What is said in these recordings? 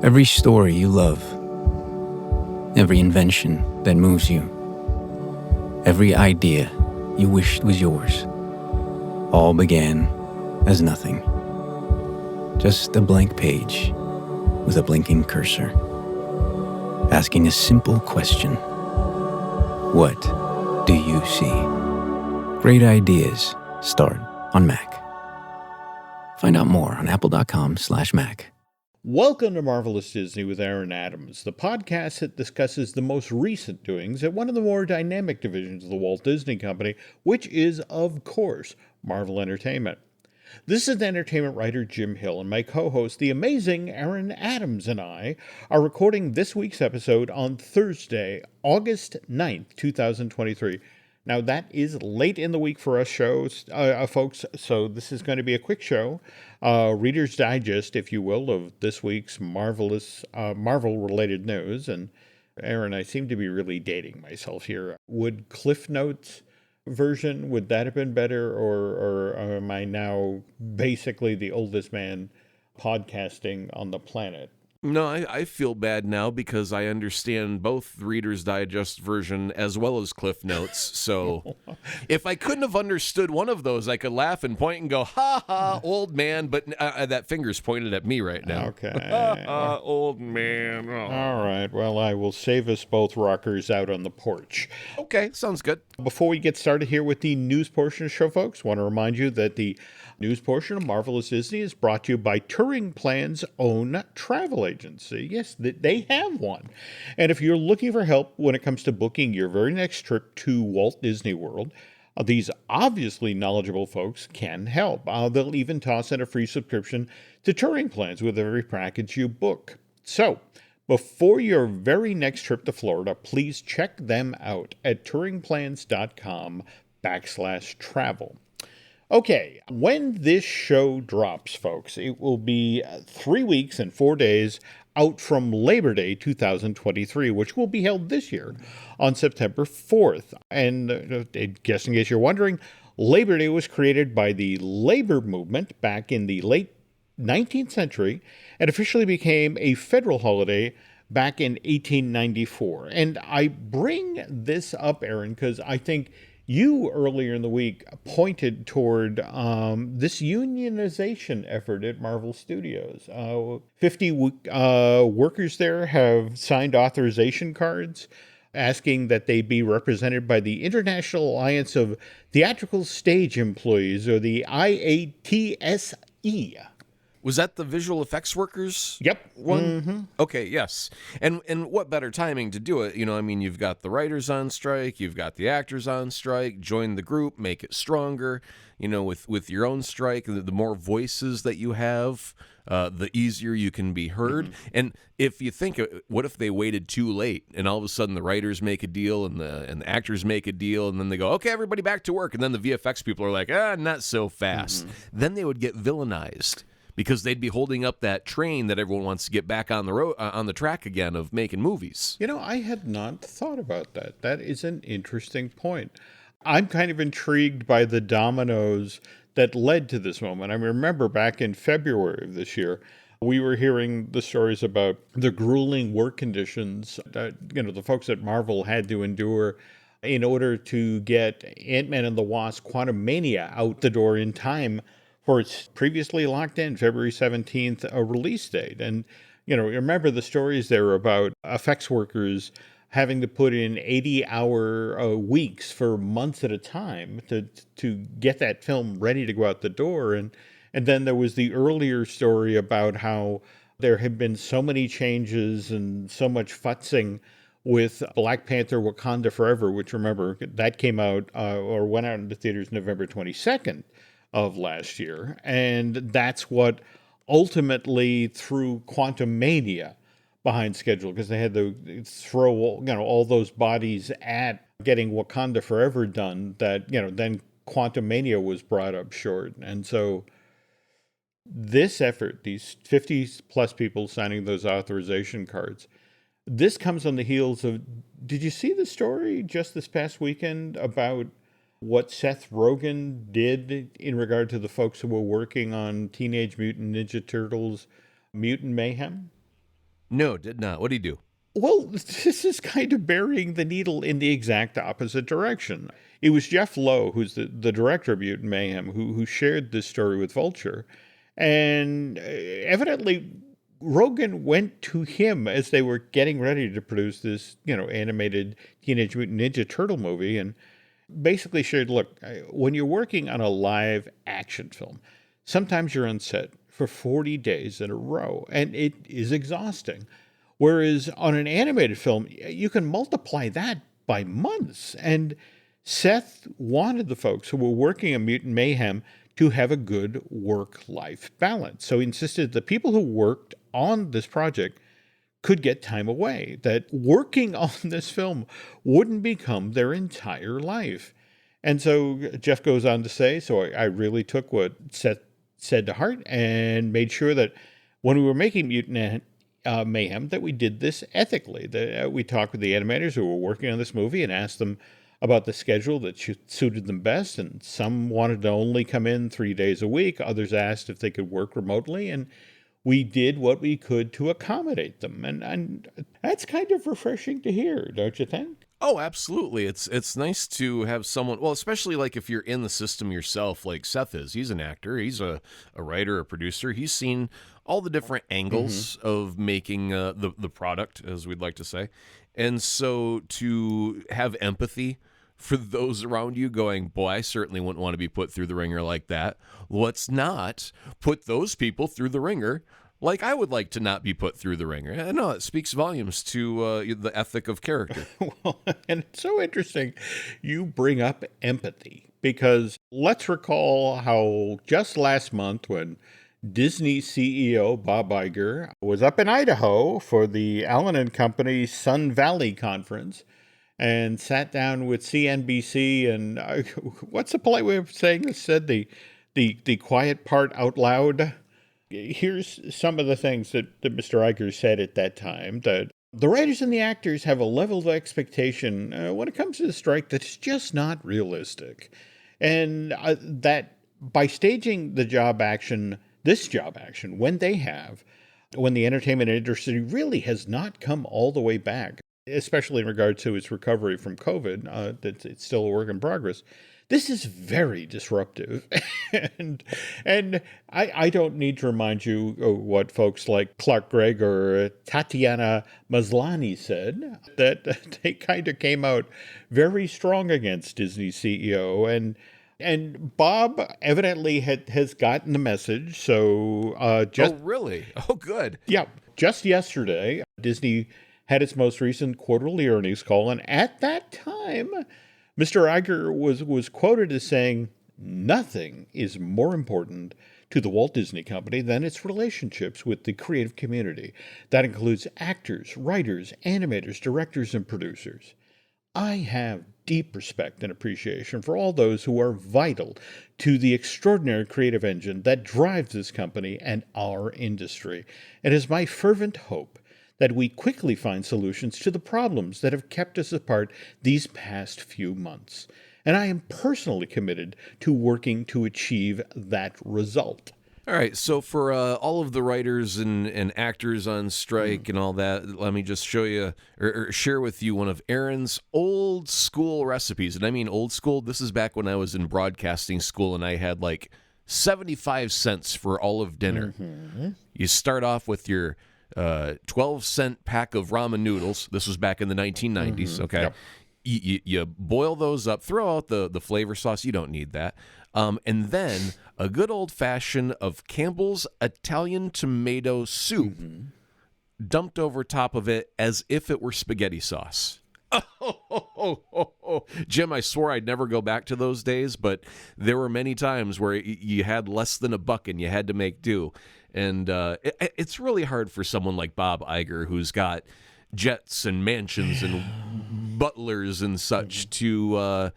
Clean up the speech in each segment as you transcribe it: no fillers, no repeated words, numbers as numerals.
Every story you love, every invention that moves you, every idea you wished was yours, all began as nothing. Just a blank page with a blinking cursor, asking a simple question. What do you see? Great ideas start on Mac. Find out more on apple.com/Mac. Welcome to Marvelous Disney with Aaron Adams, the podcast that discusses the most recent doings at one of the more dynamic divisions of the Walt Disney Company, which is, of course, Marvel Entertainment. This is entertainment writer Jim Hill, and my co-host, the amazing Aaron Adams, and I are recording this week's episode on Thursday, August 9th, 2023. Now, that is late in the week for us folks, so this is going to be a quick show, Reader's Digest, if you will, of this week's Marvel-related news. And Aaron, I seem to be really dating myself here. Would Cliff Notes version, would that have been better, or am I now basically the oldest man podcasting on the planet? No, I feel bad now because I understand both the Reader's Digest version as well as Cliff Notes. So if I couldn't have understood one of those, I could laugh and point and go, ha ha, old man. But that finger's pointed at me right now. Okay. Old man. Oh. All right. Well, I will save us both rockers out on the porch. Okay, sounds good. Before we get started here with the news portion of the show, folks, I want to remind you that the news portion of Marvelous Disney is brought to you by Touring Plan's own travel agency. Yes, they have one. And if you're looking for help when it comes to booking your very next trip to Walt Disney World, these obviously knowledgeable folks can help. They'll even toss in a free subscription to Touring Plans with every package you book. So, before your very next trip to Florida, please check them out at touringplans.com/travel. Okay, when this show drops, folks, it will be 3 weeks and 4 days out from Labor Day 2023, which will be held this year on September 4th. And just in case you're wondering, Labor Day was created by the labor movement back in the late 19th century and officially became a federal holiday back in 1894. And I bring this up, Aaron, because I think you earlier in the week pointed toward this unionization effort at Marvel Studios. 50 workers there have signed authorization cards asking that they be represented by the International Alliance of Theatrical Stage Employees, or the IATSE. Was that the visual effects workers? Yep. One? Mm-hmm. Okay, yes. And what better timing to do it? You know, I mean, you've got the writers on strike, you've got the actors on strike, join the group, make it stronger. You know, with your own strike, the more voices that you have, the easier you can be heard. Mm-hmm. And if you think, what if they waited too late and all of a sudden the writers make a deal and the actors make a deal and then they go, okay, everybody back to work. And then the VFX people are like, not so fast. Mm-hmm. Then they would get villainized, because they'd be holding up that train that everyone wants to get back on the road, on the track again of making movies. You know, I had not thought about that. That is an interesting point. I'm kind of intrigued by the dominoes that led to this moment. I remember back in February of this year, we were hearing the stories about the grueling work conditions that, the folks at Marvel had to endure in order to get Ant-Man and the Wasp: Quantumania out the door in time for its previously locked in February 17th release date. And, remember the stories there about effects workers having to put in 80-hour weeks for months at a time to get that film ready to go out the door. And then there was the earlier story about how there had been so many changes and so much futzing with Black Panther: Wakanda Forever, which, remember, that came out or went out into theaters November 22nd. Of last year. And that's what ultimately threw Quantumania behind schedule, because they had to throw all those bodies at getting Wakanda Forever done, that then Quantumania was brought up short. And so this effort, these 50 plus people signing those authorization cards, this comes on the heels of, did you see the story just this past weekend about what Seth Rogen did in regard to the folks who were working on Teenage Mutant Ninja Turtles Mutant Mayhem? No, did not. What did he do? Well, this is kind of burying the needle in the exact opposite direction. It was Jeff Lowe, who's the director of Mutant Mayhem, who shared this story with Vulture. And evidently, Rogan went to him as they were getting ready to produce this, animated Teenage Mutant Ninja Turtle movie, and basically shared, look, when you're working on a live action film, sometimes you're on set for 40 days in a row, and it is exhausting. Whereas on an animated film, you can multiply that by months. And Seth wanted the folks who were working on Mutant Mayhem to have a good work-life balance. So he insisted the people who worked on this project could get time away, that working on this film wouldn't become their entire life. And so Jeff goes on to say, so I really took what Seth said to heart and made sure that when we were making Mutant Mayhem, that we did this ethically, that we talked with the animators who were working on this movie and asked them about the schedule that suited them best. And some wanted to only come in 3 days a week. Others asked if they could work remotely. And we did what we could to accommodate them. And that's kind of refreshing to hear, don't you think? Oh, absolutely. It's nice to have someone, well, especially like if you're in the system yourself, like Seth is. He's an actor. He's a writer, a producer. He's seen all the different angles of making the product, as we'd like to say. And so to have empathy for those around you going, boy, I certainly wouldn't want to be put through the ringer like that. Let's not put those people through the ringer like I would like to not be put through the ringer. I know it speaks volumes to the ethic of character. Well, and it's so interesting you bring up empathy, because let's recall how just last month when Disney CEO Bob Iger was up in Idaho for the Allen and Company Sun Valley Conference and sat down with CNBC and what's the polite way of saying this? Said the quiet part out loud. Here's some of the things that Mr. Iger said at that time, that the writers and the actors have a level of expectation when it comes to the strike that's just not realistic. And that by staging this job action, when the entertainment industry really has not come all the way back, especially in regard to its recovery from COVID, that it's still a work in progress. This is very disruptive. and I don't need to remind you what folks like Clark Gregg or Tatiana Maslany said, that they kind of came out very strong against Disney CEO. And Bob evidently has gotten the message. So Oh, really? Oh, good. Yeah, just yesterday, Disney had its most recent quarterly earnings call, and at that time, Mr. Iger was quoted as saying, "Nothing is more important to the Walt Disney Company than its relationships with the creative community. That includes actors, writers, animators, directors, and producers. I have deep respect and appreciation for all those who are vital to the extraordinary creative engine that drives this company and our industry. It is my fervent hope that we quickly find solutions to the problems that have kept us apart these past few months. And I am personally committed to working to achieve that result." All right, so for all of the writers and actors on strike and all that, let me just show you or share with you one of Aaron's old school recipes. And I mean old school, this is back when I was in broadcasting school and I had like 75 cents for all of dinner. You start off with your 12-cent pack of ramen noodles. This was back in the 1990s, okay? Yep. You boil those up, throw out the flavor sauce. You don't need that. And then a good old-fashioned of Campbell's Italian tomato soup dumped over top of it as if it were spaghetti sauce. Jim, I swore I'd never go back to those days, but there were many times where you had less than $1 and you had to make do. And it's really hard for someone like Bob Iger, who's got jets and mansions and butlers and such, to,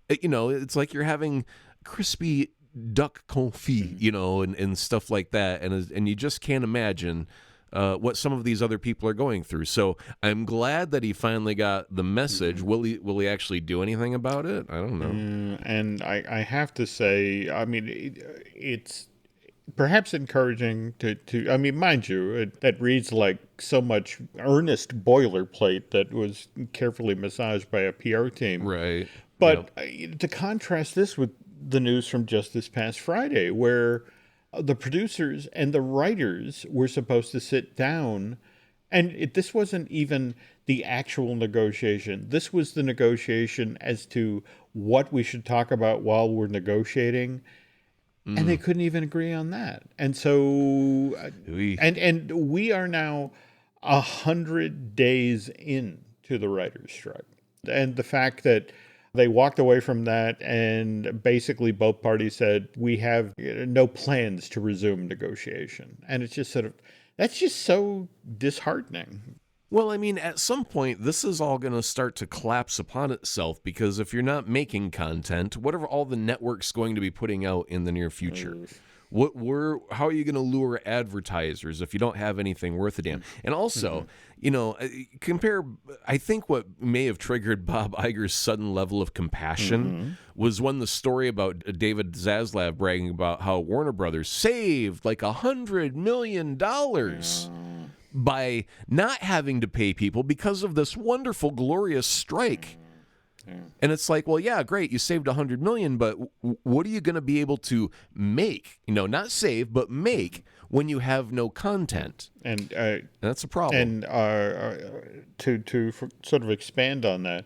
it's like you're having crispy duck confit, and stuff like that. And you just can't imagine what some of these other people are going through. So I'm glad that he finally got the message. Will he actually do anything about it? I don't know. And I have to say, I mean, perhaps encouraging to I mean, mind you, that reads like so much earnest boilerplate that was carefully massaged by a PR team. Right. Yep. But to contrast this with the news from just this past Friday, where the producers and the writers were supposed to sit down, and this wasn't even the actual negotiation. This was the negotiation as to what we should talk about while we're negotiating, and they couldn't even agree on that. And so, Ooh. and we are now 100 days into the writers' strike, and the fact that they walked away from that, and basically both parties said we have no plans to resume negotiation, and it's just sort of that's just so disheartening. Well, I mean, at some point, this is all going to start to collapse upon itself, because if you're not making content, what are all the networks going to be putting out in the near future? How are you going to lure advertisers if you don't have anything worth a damn? And also, compare, I think what may have triggered Bob Iger's sudden level of compassion was when the story about David Zaslav bragging about how Warner Brothers saved like $100 million by not having to pay people because of this wonderful, glorious strike. And it's like, well, yeah, great, you saved $100 million, but what are you going to be able to make? Not save, but make when you have no content. And that's a problem. And to sort of expand on that,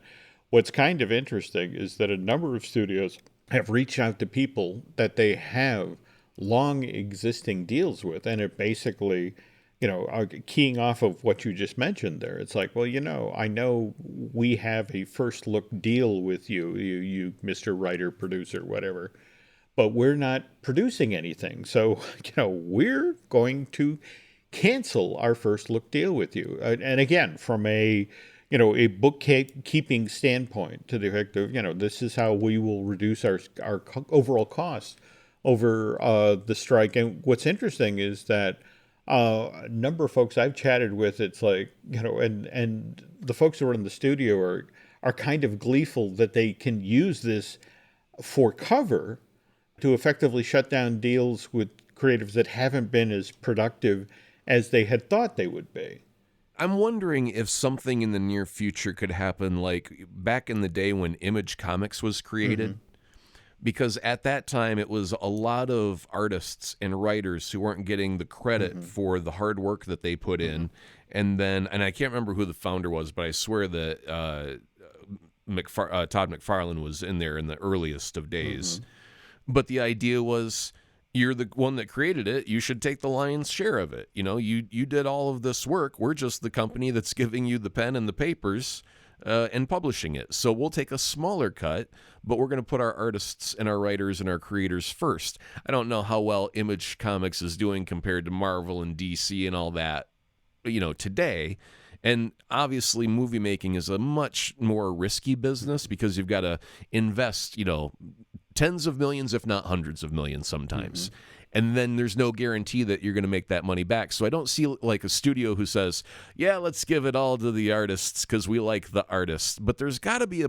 what's kind of interesting is that a number of studios have reached out to people that they have long existing deals with, and it basically, keying off of what you just mentioned there, it's like, well, I know we have a first look deal with you Mr. Writer, producer, whatever, but we're not producing anything. So, we're going to cancel our first look deal with you. And again, from a bookkeeping standpoint, to the effect of, this is how we will reduce our overall costs over the strike. And what's interesting is that a number of folks I've chatted with, it's like, and the folks who are in the studio are kind of gleeful that they can use this for cover to effectively shut down deals with creatives that haven't been as productive as they had thought they would be. I'm wondering if something in the near future could happen like back in the day when Image Comics was created. Because at that time, it was a lot of artists and writers who weren't getting the credit for the hard work that they put in. And I can't remember who the founder was, but I swear that Todd McFarlane was in there in the earliest of days. But the idea was, you're the one that created it, you should take the lion's share of it. You did all of this work. We're just the company that's giving you the pen and the papers and publishing it. So we'll take a smaller cut, but we're going to put our artists and our writers and our creators first. I don't know how well Image Comics is doing compared to Marvel and DC and all that, today. And obviously movie making is a much more risky business because you've got to invest, tens of millions, if not hundreds of millions sometimes. And then there's no guarantee that you're going to make that money back. So I don't see like a studio who says, yeah, let's give it all to the artists because we like the artists. But there's got to be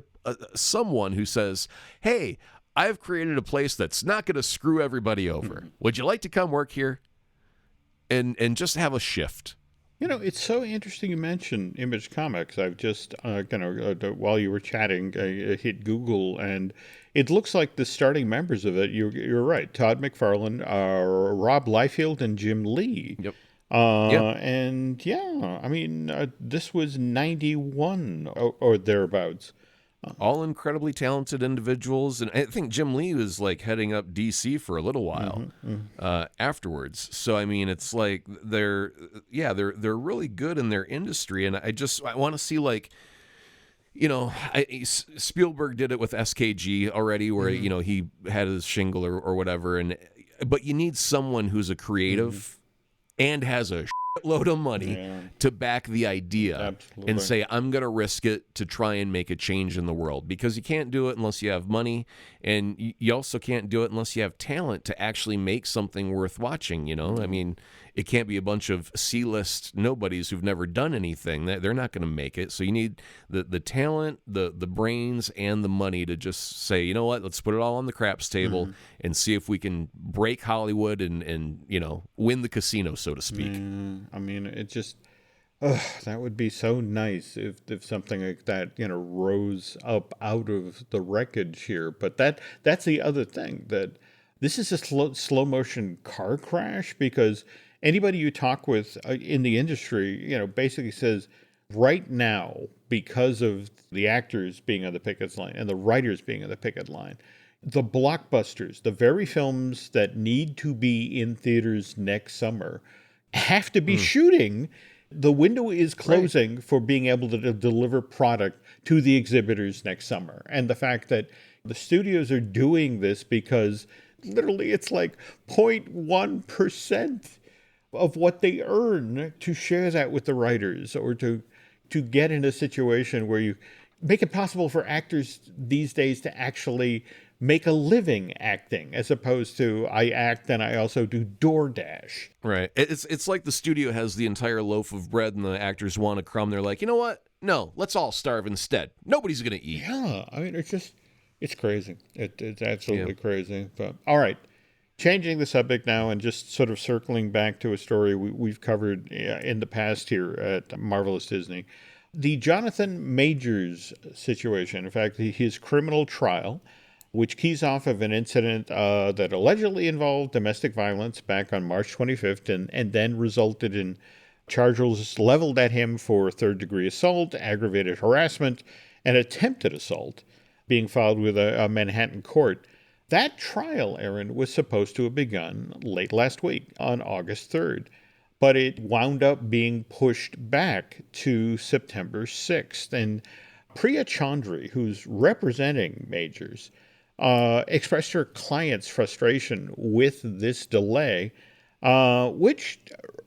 someone who says, hey, I've created a place that's not going to screw everybody over. Would you like to come work here? And just have a shift. It's so interesting you mentioned Image Comics. I've just, while you were chatting, hit Google, and it looks like the starting members of it, you're right, Todd McFarlane, Rob Liefeld, and Jim Lee. Yep. And this was 91 or thereabouts. All incredibly talented individuals, and I think Jim Lee was like heading up DC for a little while afterwards. So it's like they're really good in their industry, and I want to see like, Spielberg did it with SKG already, where he had his shingle or whatever, but you need someone who's a creative and has a load of money to back the idea and say, I'm going to risk it to try and make a change in the world, because you can't do it unless you have money, and you also can't do it unless you have talent to actually make something worth watching. it can't be a bunch of C-list nobodies who've never done anything. They're not going to make it. So you need the talent, the brains, and the money to just say, you know what, let's put it all on the craps table and see if we can break Hollywood and win the casino, so to speak. I mean, it just... that would be so nice if something like that, rose up out of the wreckage here. But that's the other thing, that this is a slow motion car crash, because anybody you talk with in the industry, basically says right now, because of the actors being on the picket line and the writers being on the picket line, the blockbusters, the very films that need to be in theaters next summer, have to be shooting. The window is closing for being able to deliver product to the exhibitors next summer. And the fact that the studios are doing this because literally it's like 0.1% of what they earn to share that with the writers, or to get in a situation where you make it possible for actors these days to actually make a living acting, as opposed to I act and I also do DoorDash. Right. It's like the studio has the entire loaf of bread and the actors want a crumb. They're like, you know what? No, let's all starve instead. Nobody's going to eat. Yeah, I mean, it's crazy. It's absolutely crazy. But all right, changing the subject now and just sort of circling back to a story we've covered in the past here at Marvelous Disney. The Jonathan Majors situation, in fact, his criminal trial, which keys off of an incident that allegedly involved domestic violence back on March 25th and then resulted in charges leveled at him for third-degree assault, aggravated harassment, and attempted assault being filed with a Manhattan court. That trial, Aaron, was supposed to have begun late last week on August 3rd, but it wound up being pushed back to September 6th. And Priya Chaudhry, who's representing Majors, expressed her client's frustration with this delay, which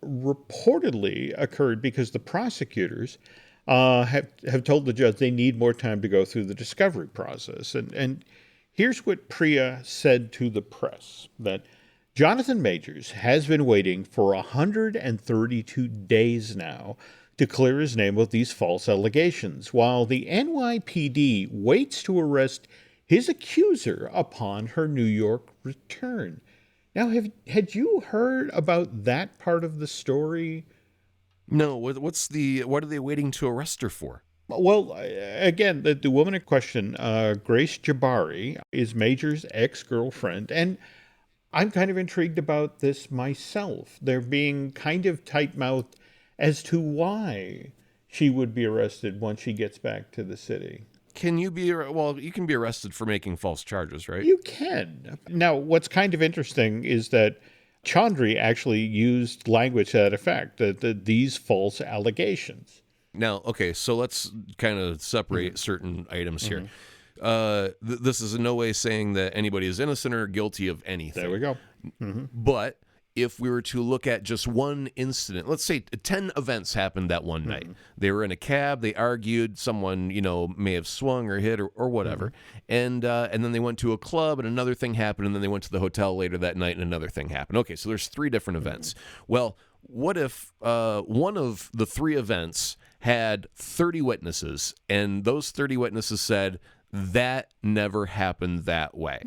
reportedly occurred because the prosecutors have told the judge they need more time to go through the discovery process. And here's what Priya said to the press, that Jonathan Majors has been waiting for 132 days now to clear his name of these false allegations, while the NYPD waits to arrest his accuser upon her New York return. Now, had you heard about that part of the story? No, what are they waiting to arrest her for? Well, again, the woman in question, Grace Jabari, is Major's ex-girlfriend, and I'm kind of intrigued about this myself. They're being kind of tight-mouthed as to why she would be arrested once she gets back to the city. You can be arrested for making false charges, right? You can. Now, what's kind of interesting is that Chaudhry actually used language to that effect, that these false allegations. Now, okay, so let's kind of separate certain items here. This is in no way saying that anybody is innocent or guilty of anything. There we go. But if we were to look at just one incident, let's say 10 events happened that one night. They were in a cab, they argued, someone, may have swung or hit or whatever. And then they went to a club and another thing happened, and then they went to the hotel later that night and another thing happened. Okay, so there's 3 different events. Well, what if one of the 3 events had 30 witnesses, and those 30 witnesses said that never happened that way?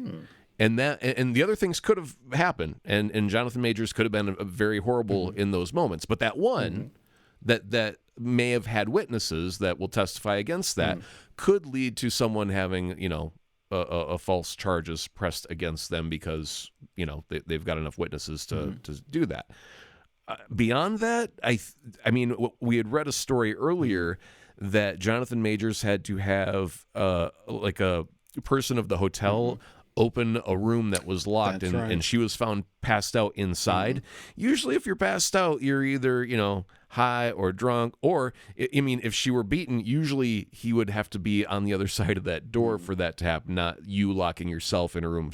And the other things could have happened, and Jonathan Majors could have been very horrible in those moments. But that one that may have had witnesses that will testify against that could lead to someone having a false charges pressed against them because they've got enough witnesses to do that. Beyond that, I mean, we had read a story earlier that Jonathan Majors had to have like a person of the hotel open a room that was locked, and she was found passed out inside. Usually if you're passed out, you're either, high or drunk, or, I mean, if she were beaten, usually he would have to be on the other side of that door for that to happen, not you locking yourself in a room,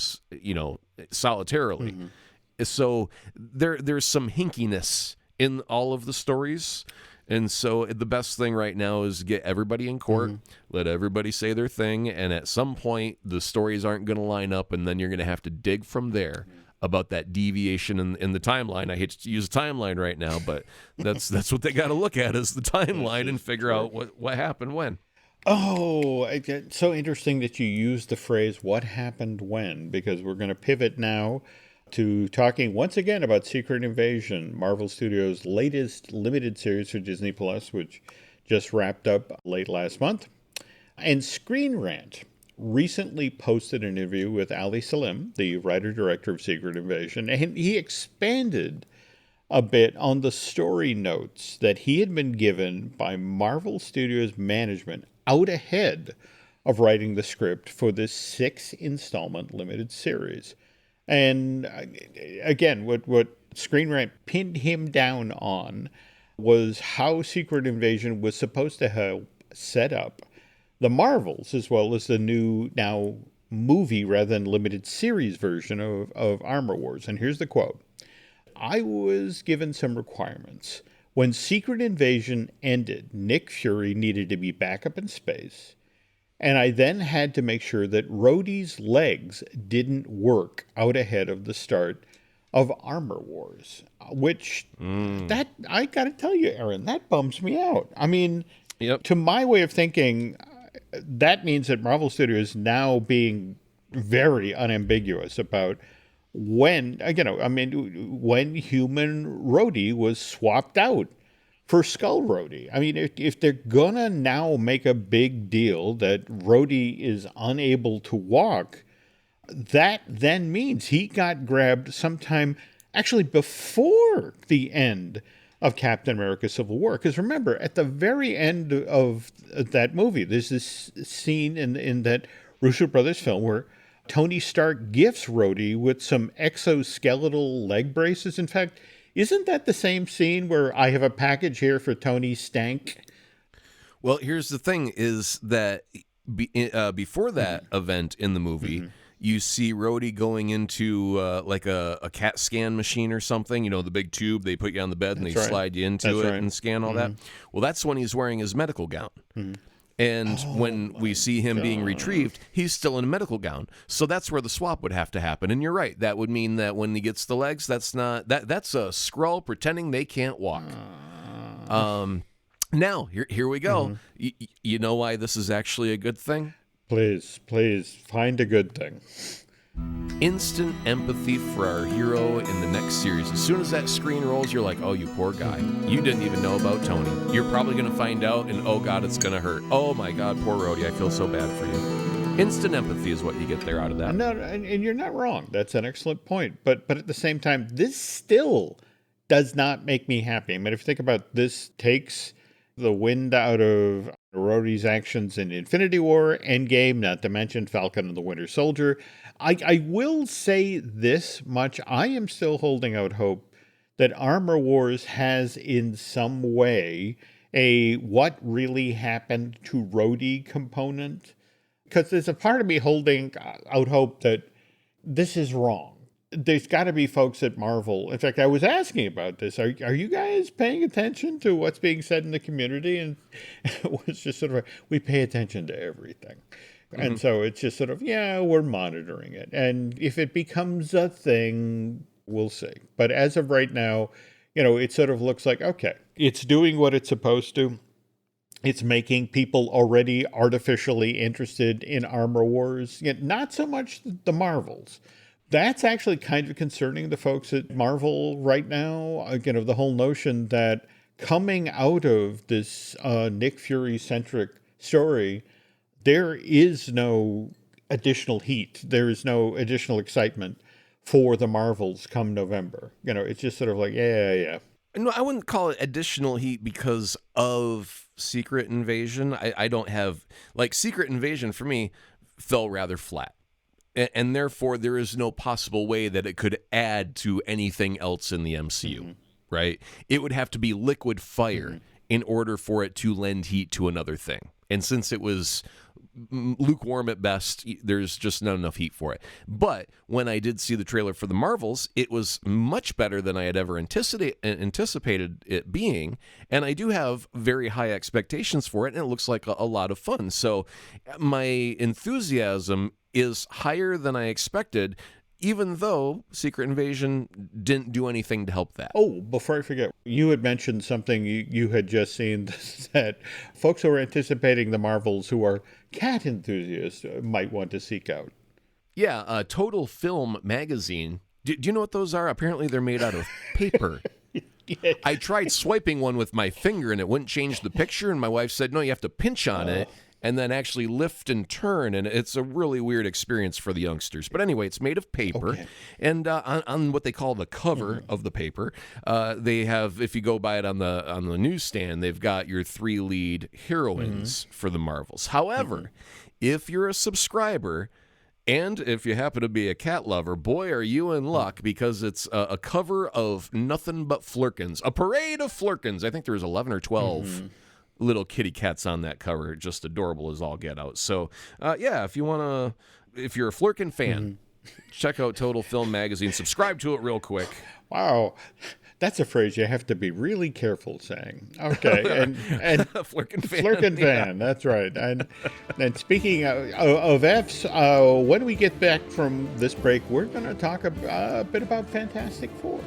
solitarily. So there's some hinkiness in all of the stories. And so the best thing right now is get everybody in court, let everybody say their thing, and at some point the stories aren't going to line up, and then you're going to have to dig from there about that deviation in the timeline. I hate to use a timeline right now, but that's what they got to look at is the timeline and figure out what happened when. Oh, it's so interesting that you use the phrase "what happened when," because we're going to pivot now to talking once again about Secret Invasion, Marvel Studios' latest limited series for Disney Plus, which just wrapped up late last month. And Screen Rant recently posted an interview with Ali Salim, the writer-director of Secret Invasion, and he expanded a bit on the story notes that he had been given by Marvel Studios management out ahead of writing the script for this 6-installment limited series. And again, what Screen Rant pinned him down on was how Secret Invasion was supposed to help set up the Marvels, as well as the new, now movie rather than limited series version of Armor Wars. And here's the quote. I was given some requirements. When Secret Invasion ended, Nick Fury needed to be back up in space. And I then had to make sure that Rhodey's legs didn't work out ahead of the start of Armor Wars, which that I got to tell you, Aaron, that bums me out. I mean, to my way of thinking, that means that Marvel Studios now being very unambiguous about when, when human Rhodey was swapped out for Skull Rhodey. I mean, if they're gonna now make a big deal that Rhodey is unable to walk, that then means he got grabbed sometime actually before the end of Captain America Civil War. Because remember, at the very end of that movie, there's this scene in that Russo Brothers film where Tony Stark gifts Rhodey with some exoskeletal leg braces. In fact, isn't that the same scene where I have a package here for Tony Stank? Well, here's the thing is that before that event in the movie, you see Rhodey going into like a CAT scan machine or something, the big tube they put you on the bed and they slide you into it and scan all that. Well, that's when he's wearing his medical gown. And when we see him being retrieved, he's still in a medical gown. So that's where the swap would have to happen. And you're right. That would mean that when he gets the legs, that's not that's a Skrull pretending they can't walk. Now, here we go. You know why this is actually a good thing? Please, find a good thing. Instant empathy for our hero in the next series. As soon as that screen rolls, you're like, oh, you poor guy. You didn't even know about Tony. You're probably going to find out, and oh, God, it's going to hurt. Oh, my God, poor Rhodey. I feel so bad for you. Instant empathy is what you get there out of that. No, and you're not wrong. That's an excellent point. But at the same time, this still does not make me happy. I mean, if you think about this, takes the wind out of Rhodey's actions in Infinity War, Endgame, not to mention Falcon and the Winter Soldier. I will say this much. I am still holding out hope that Armor Wars has in some way a what really happened to Rhodey component. Because there's a part of me holding out hope that this is wrong. There's got to be folks at Marvel. In fact, I was asking about this. Are you guys paying attention to what's being said in the community? And it was just sort of, we pay attention to everything. And so it's just sort of, we're monitoring it. And if it becomes a thing, we'll see. But as of right now, it sort of looks like, okay, it's doing what it's supposed to. It's making people already artificially interested in Armor Wars. Not so much the Marvels. That's actually kind of concerning the folks at Marvel right now. The whole notion that coming out of this Nick Fury-centric story, there is no additional heat. There is no additional excitement for the Marvels come November. It's just sort of like, yeah. No, I wouldn't call it additional heat because of Secret Invasion. I don't have, Secret Invasion for me fell rather flat. And therefore, there is no possible way that it could add to anything else in the MCU, right? It would have to be liquid fire in order for it to lend heat to another thing. And since it was lukewarm at best, there's just not enough heat for it. But when I did see the trailer for the Marvels, it was much better than I had ever anticipated it being. And I do have very high expectations for it, and it looks like a lot of fun. So my enthusiasm is higher than I expected, even though Secret Invasion didn't do anything to help that. Oh, before I forget, you had mentioned something you had just seen that folks who are anticipating the Marvels who are cat enthusiasts might want to seek out. Yeah, Total Film magazine. Do you know what those are? Apparently they're made out of paper. Yeah. I tried swiping one with my finger and it wouldn't change the picture, and my wife said, no, you have to pinch on it and then actually lift and turn, and it's a really weird experience for the youngsters. But anyway, it's made of paper, Okay. and on what they call the cover of the paper, they have, if you go buy it on the newsstand, they've got your 3 lead heroines for the Marvels. However, if you're a subscriber, and if you happen to be a cat lover, boy, are you in luck, because it's a cover of nothing but flirkins, a parade of flirkins. I think there's 11 or 12 little kitty cats on that cover, just adorable as all get out. So, yeah, if you're a flirkin fan, check out Total Film magazine. Subscribe to it real quick. Wow. That's a phrase you have to be really careful saying. Okay, and Flirkin fan. Flirkin fan, that's right. And speaking of Fs, when we get back from this break, we're going to talk a bit about Fantastic Four.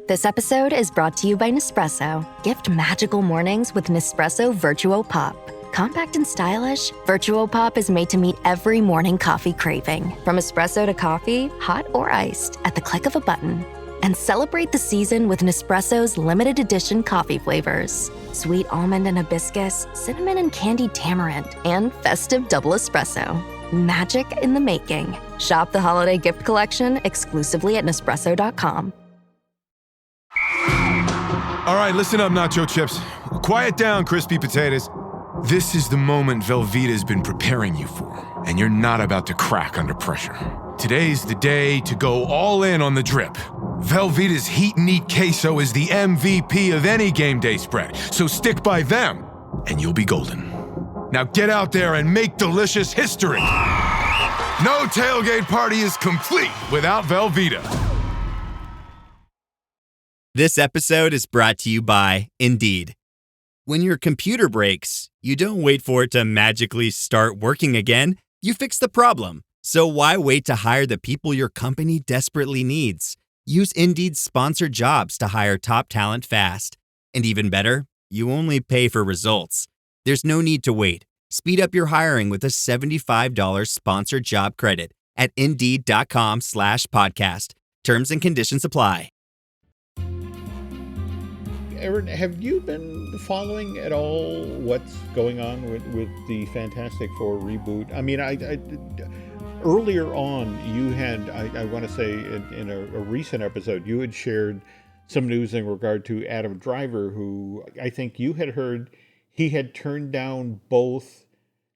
This episode is brought to you by Nespresso. Gift magical mornings with Nespresso Virtuo Pop. Compact and stylish, Virtuo Pop is made to meet every morning coffee craving. From espresso to coffee, hot or iced, at the click of a button. And celebrate the season with Nespresso's limited edition coffee flavors. Sweet almond and hibiscus, cinnamon and candied tamarind, and festive double espresso. Magic in the making. Shop the holiday gift collection exclusively at Nespresso.com. All right, listen up, nacho chips. Quiet down, crispy potatoes. This is the moment Velveeta's been preparing you for, and you're not about to crack under pressure. Today's the day to go all in on the drip. Velveeta's Heat and Eat Queso is the MVP of any game day spread, so stick by them, and you'll be golden. Now get out there and make delicious history. No tailgate party is complete without Velveeta. This episode is brought to you by Indeed. When your computer breaks, you don't wait for it to magically start working again. You fix the problem. So why wait to hire the people your company desperately needs? Use Indeed's sponsored jobs to hire top talent fast. And even better, you only pay for results. There's no need to wait. Speed up your hiring with a $75 sponsored job credit at Indeed.com/podcast. Terms and conditions apply. Aaron, have you been following at all what's going on with the Fantastic Four reboot? I mean, I earlier on, you had, I want to say in a recent episode, you had shared some news in regard to Adam Driver, who I think you had heard he had turned down both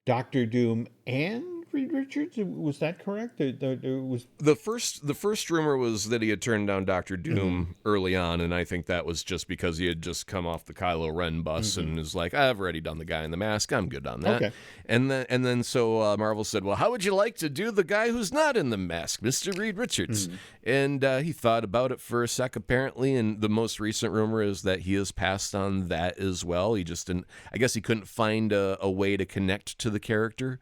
Doctor Doom and Reed Richards. Was that correct? It was the first rumor was that he had turned down Doctor Doom early on, and I think that was just because he had just come off the Kylo Ren bus and was like, I've already done the guy in the mask, I'm good on that. Okay. And then so Marvel said, well, how would you like to do the guy who's not in the mask, Mr. Reed Richards? And he thought about it for a sec, apparently, and the most recent rumor is that he has passed on that as well. He just didn't, I guess he couldn't find a way to connect to the character.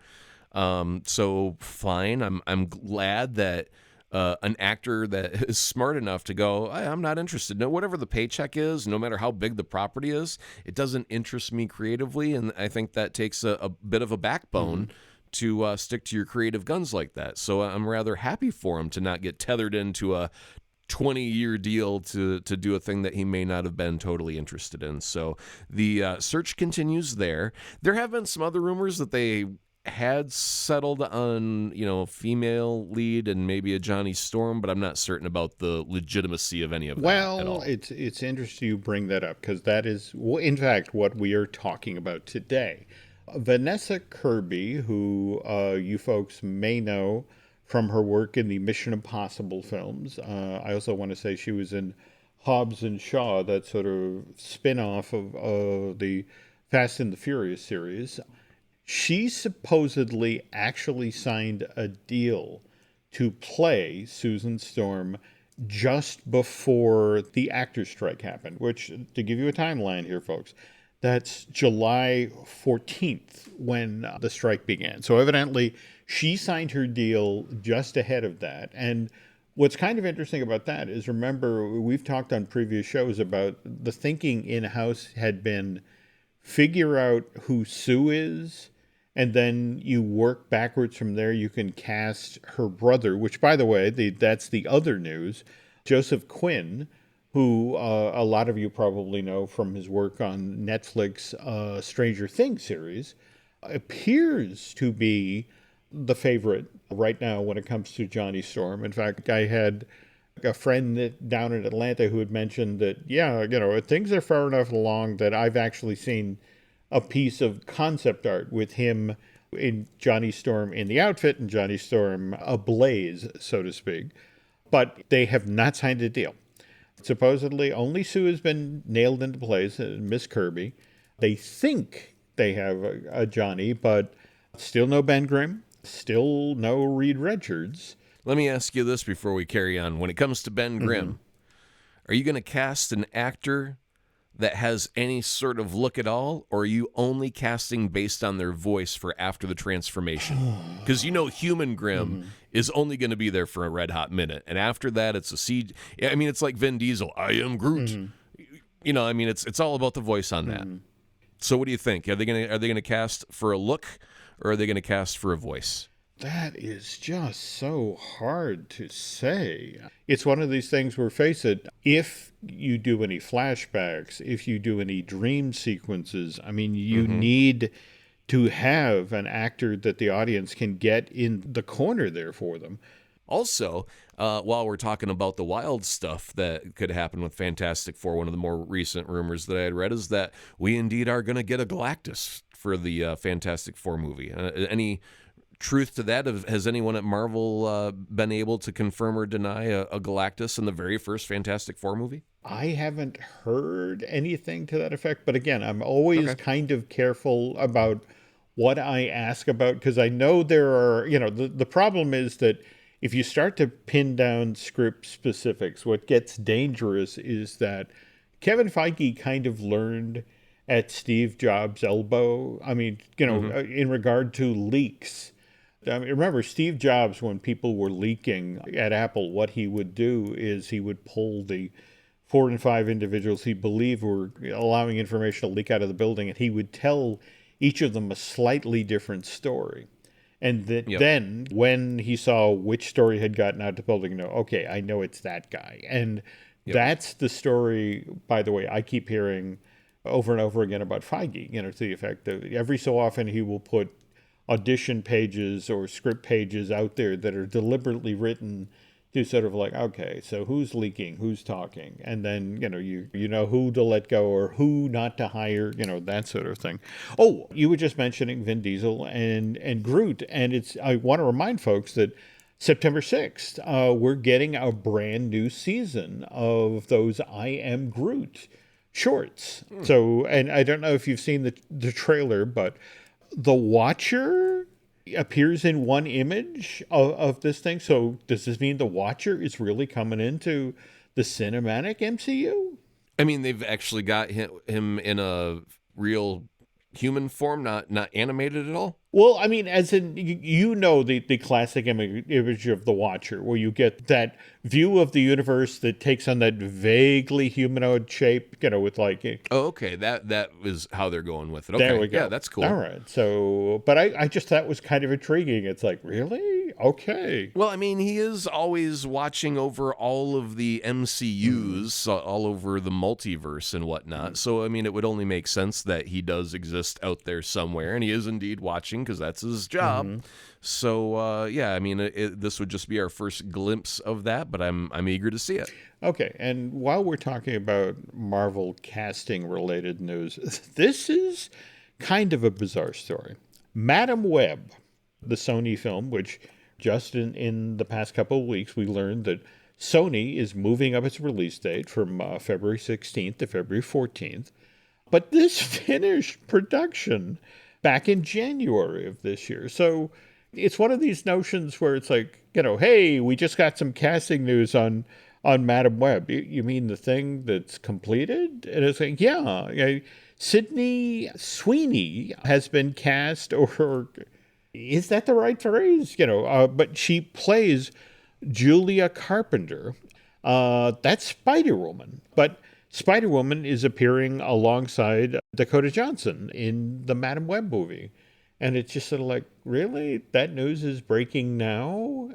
So fine. I'm glad that an actor that is smart enough to go, I'm not interested. No, whatever the paycheck is, no matter how big the property is, it doesn't interest me creatively. And I think that takes a bit of a backbone to stick to your creative guns like that. So I'm rather happy for him to not get tethered into a 20-year deal to do a thing that he may not have been totally interested in. So the search continues there. There have been some other rumors that they had settled on, female lead and maybe a Johnny Storm, but I'm not certain about the legitimacy of any of that at all. Well, it's interesting you bring that up, because that is, in fact, what we are talking about today. Vanessa Kirby, who you folks may know from her work in the Mission Impossible films. I also want to say she was in Hobbs and Shaw, that sort of spin-off of the Fast and the Furious series. She supposedly actually signed a deal to play Susan Storm just before the actor strike happened, which, to give you a timeline here, folks, That's July 14th when the strike began. So evidently, she signed her deal just ahead of that. And what's kind of interesting about that is, remember, we've talked on previous shows about the thinking in-house had been figure out who Sue is, and then you work backwards from there. You can cast her brother, which, by the way, that's the other news. Joseph Quinn, who a lot of you probably know from his work on Netflix Stranger Things series, appears to be the favorite right now when it comes to Johnny Storm. In fact, I had a friend down in Atlanta who had mentioned that, yeah, things are far enough along that I've actually seen a piece of concept art with him in Johnny Storm in the outfit and Johnny Storm ablaze, so to speak. But they have not signed a deal. Supposedly, only Sue has been nailed into place, Miss Kirby. They think they have a Johnny, but still no Ben Grimm, still no Reed Richards. Let me ask you this before we carry on. When it comes to Ben Grimm, are you going to cast an actor that has any sort of look at all, or are you only casting based on their voice for after the transformation? Because human Grimm is only going to be there for a red hot minute, and after that it's a CG. I mean, it's like Vin Diesel, I am Groot. It's all about the voice on that. So what do you think? Are they gonna cast for a look, or are they gonna cast for a voice? That is just so hard to say. It's one of these things where, face it, if you do any flashbacks, if you do any dream sequences, I mean, you need to have an actor that the audience can get in the corner there for them. Also, while we're talking about the wild stuff that could happen with Fantastic Four, one of the more recent rumors that I had read is that we indeed are going to get a Galactus for the Fantastic Four movie. Any truth to that? Has anyone at Marvel been able to confirm or deny a Galactus in the very first Fantastic Four movie? I haven't heard anything to that effect, but again, I'm always kind of careful about what I ask about, because I know there are, the problem is that if you start to pin down script specifics, what gets dangerous is that Kevin Feige kind of learned at Steve Jobs' elbow. I mean, in regard to leaks. I mean, remember, Steve Jobs, when people were leaking at Apple, what he would do is he would pull the 4 and 5 individuals he believed were allowing information to leak out of the building, and he would tell each of them a slightly different story. And then when he saw which story had gotten out to the building, okay, I know it's that guy. And that's the story, by the way, I keep hearing over and over again about Feige, to the effect that every so often he will put audition pages or script pages out there that are deliberately written to sort of like, okay, so who's leaking, who's talking, and then you know who to let go or who not to hire, that sort of thing. Oh, you were just mentioning Vin Diesel and Groot, and I want to remind folks that September 6th, we're getting a brand new season of those I Am Groot shorts. So, and I don't know if you've seen the trailer, but the Watcher appears in one image of this thing. So does this mean the Watcher is really coming into the cinematic MCU? I mean, they've actually got him in a real human form, not animated at all. Well, I mean, as in, the classic image of the Watcher, where you get that view of the universe that takes on that vaguely humanoid shape, with like... Oh, okay. That was how they're going with it. Okay. There we go. Yeah, that's cool. All right. So, but I just thought it was kind of intriguing. It's like, really? Okay. Well, I mean, he is always watching over all of the MCUs, all over the multiverse and whatnot. So, I mean, it would only make sense that he does exist out there somewhere, and he is indeed watching, because that's his job. So, I mean, this would just be our first glimpse of that, but I'm eager to see it. Okay, and while we're talking about Marvel casting-related news, this is kind of a bizarre story. Madam Web, the Sony film, which just in the past couple of weeks, we learned that Sony is moving up its release date from February 16th to February 14th. But this finished production back in January of this year. So it's one of these notions where it's like, hey, we just got some casting news on on Madam Web. You mean the thing that's completed? And it's like, yeah. Sydney Sweeney has been cast, or is that the right phrase? But she plays Julia Carpenter. That's Spider-Woman. But Spider-Woman is appearing alongside Dakota Johnson in the Madam Web movie. And it's just sort of like, really? That news is breaking now?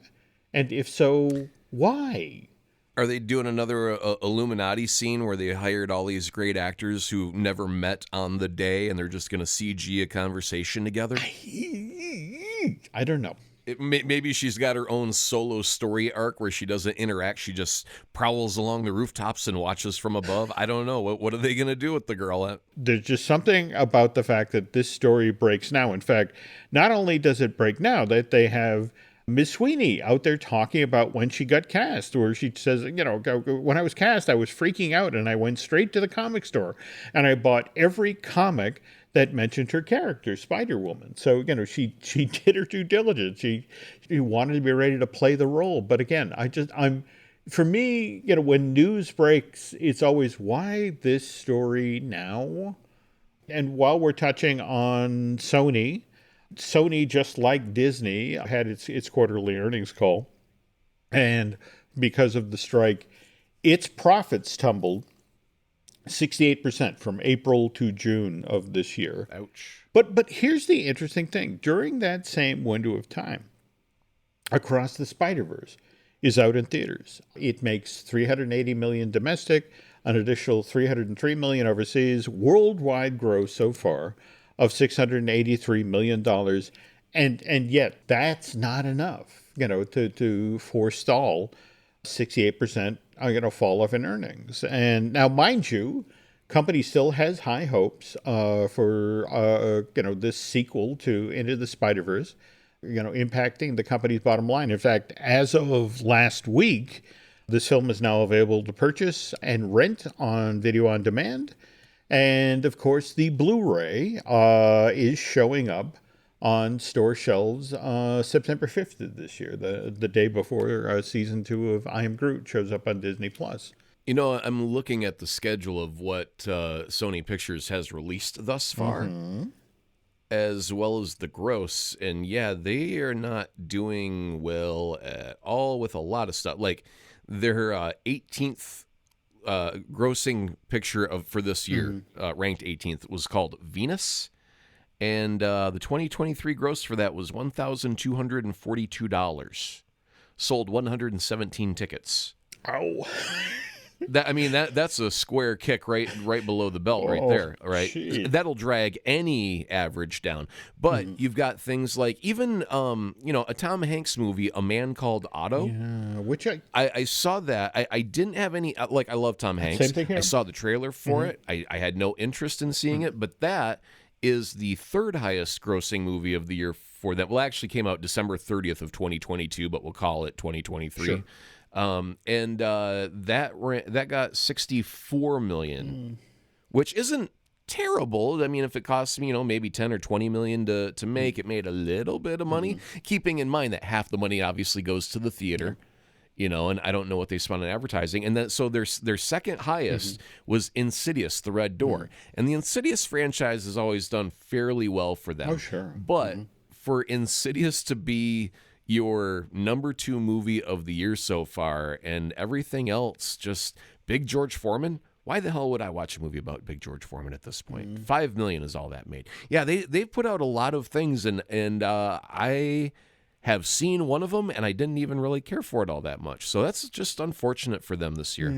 And if so, why? Are they doing another Illuminati scene where they hired all these great actors who never met on the day and they're just going to CG a conversation together? I don't know. Maybe she's got her own solo story arc where she doesn't interact. She just prowls along the rooftops and watches from above. I don't know. What are they going to do with the girl? There's just something about the fact that this story breaks now. In fact, not only does it break now, that they have Miss Sweeney out there talking about when she got cast, where she says, when I was cast, I was freaking out and I went straight to the comic store and I bought every comic that mentioned her character, Spider-Woman. So, she did her due diligence. She wanted to be ready to play the role. But again, for me, when news breaks, it's always, why this story now? And while we're touching on Sony, just like Disney, had its quarterly earnings call. And because of the strike, its profits tumbled 68% from April to June of this year. Ouch. But here's the interesting thing. During that same window of time, Across the Spider-Verse is out in theaters. It makes $380 million domestic, an additional $303 million overseas, worldwide gross so far of $683 million. And yet that's not enough, to forestall 68% fall off in earnings. And now, mind you, company still has high hopes for this sequel to Into the Spider-Verse, impacting the company's bottom line. In fact, as of last week, this film is now available to purchase and rent on video on demand. And of course, the Blu-ray is showing up on store shelves September 5th of this year, the day before season 2 of I Am Groot shows up on Disney+. I'm looking at the schedule of what Sony Pictures has released thus far, as well as the gross. And yeah, they are not doing well at all with a lot of stuff. Like their 18th grossing picture for this year, ranked 18th, was called Venus. And the 2023 gross for that was $1,242. Sold 117 tickets. Ow. That's a square kick right below the belt right there, right? Geez. That'll drag any average down. But you've got things like even a Tom Hanks movie, A Man Called Otto. Yeah, which I saw that. I didn't have any I love Tom Hanks. Same thing here. I saw the trailer for it. I had no interest in seeing it, but that is the third highest grossing movie of the year for that. Well, actually came out December 30th of 2022, but we'll call it 2023. Sure. That got 64 million, which isn't terrible. I mean, if it costs me, maybe 10 or 20 million to make, it made a little bit of money, keeping in mind that half the money obviously goes to the theater. And I don't know what they spent on advertising. And then so their second highest was Insidious, The Red Door. And the Insidious franchise has always done fairly well for them. Oh, sure. But for Insidious to be your number 2 movie of the year so far and everything else, just Big George Foreman, why the hell would I watch a movie about Big George Foreman at this point? $5 million is all that made. Yeah, they've put out a lot of things, and I have seen one of them, and I didn't even really care for it all that much. So that's just unfortunate for them this year.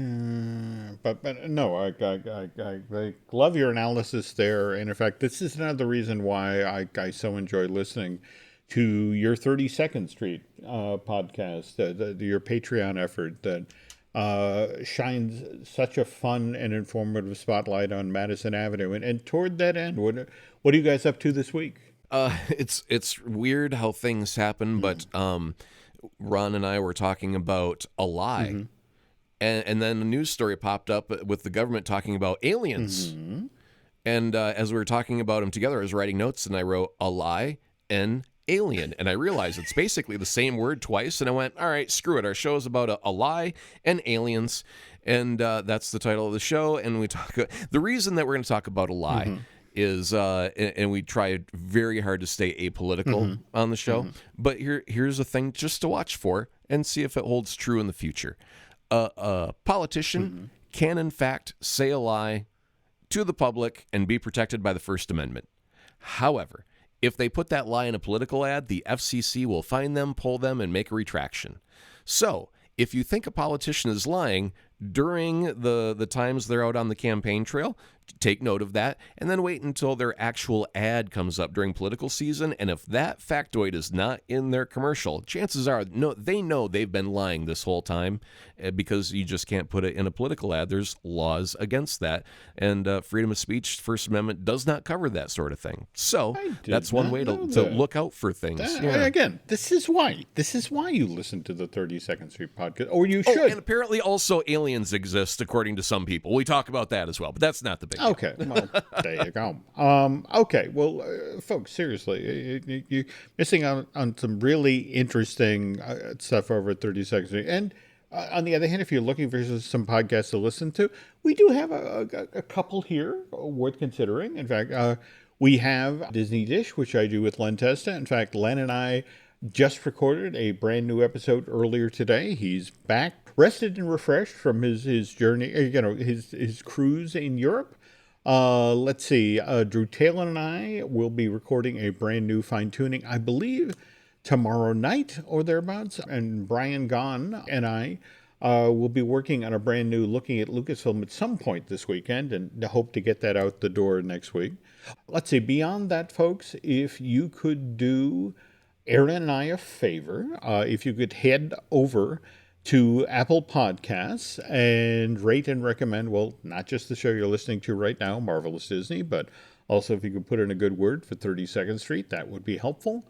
But no, I love your analysis there. And in fact, this is another reason why I so enjoy listening to your 32nd Street podcast, your Patreon effort that shines such a fun and informative spotlight on Madison Avenue. And toward that end, what are you guys up to this week? It's weird how things happen, but Ron and I were talking about a lie, and then a news story popped up with the government talking about aliens. And as we were talking about them together, I was writing notes, and I wrote a lie and alien. And I realized it's basically the same word twice. And I went, all right, screw it. Our show is about a lie and aliens. And that's the title of the show. And we talk. The reason that we're going to talk about a lie is, and we try very hard to stay apolitical on the show. But here's a thing just to watch for and see if it holds true in the future. A politician can, in fact, say a lie to the public and be protected by the First Amendment. However, if they put that lie in a political ad, the FCC will find them, pull them, and make a retraction. So, if you think a politician is lying during the times they're out on the campaign trail, take note of that, and then wait until their actual ad comes up during political season. And if that factoid is not in their commercial, chances are they know they've been lying this whole time, because you just can't put it in a political ad. There's laws against that, and freedom of speech, First Amendment, does not cover that sort of thing. So that's one way to look out for things. Again, this is why you listen to the 32nd Street podcast, or you should. And apparently also aliens exist, according to some people. We talk about that as well, but that's not the big deal. Okay, well, there you go. Okay, well, folks, seriously, you're missing out on some really interesting stuff over at 32nd Street. And on the other hand, if you're looking for some podcasts to listen to, we do have a couple here worth considering. In fact, we have Disney Dish, which I do with Len Testa. In fact, Len and I just recorded a brand new episode earlier today. He's back, rested and refreshed from his journey, his cruise in Europe. Let's see, Drew Taylor and I will be recording a brand new fine-tuning, I believe, tomorrow night or thereabouts. And Brian Gahn and I will be working on a brand new Looking at Lucasfilm at some point this weekend, and hope to get that out the door next week. Let's see, beyond that, folks, if you could do Aaron and I a favor, if you could head over to Apple Podcasts and rate and recommend, well, not just the show you're listening to right now, Marvelous Disney, but also if you could put in a good word for 32nd Street, that would be helpful.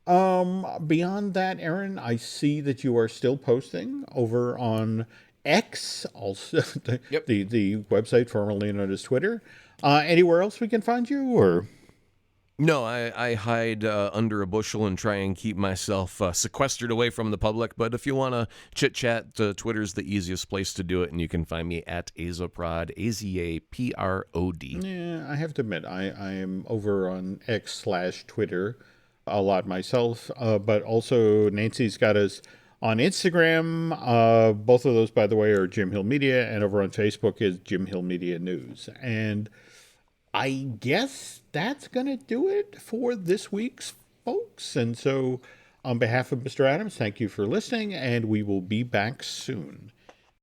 Beyond that, Aaron, I see that you are still posting over on X, also the website formerly known as Twitter. Anywhere else we can find you, or? No, I hide under a bushel and try and keep myself sequestered away from the public. But if you want to chit-chat, Twitter's the easiest place to do it, and you can find me at Azaprod, A-Z-A-P-R-O-D. Yeah, I have to admit, I am over on X/Twitter a lot myself, but also Nancy's got us on Instagram. Both of those, by the way, are Jim Hill Media, and over on Facebook is Jim Hill Media News. And I guess that's going to do it for this week's folks. And so on behalf of Mr. Adams, thank you for listening, and we will be back soon.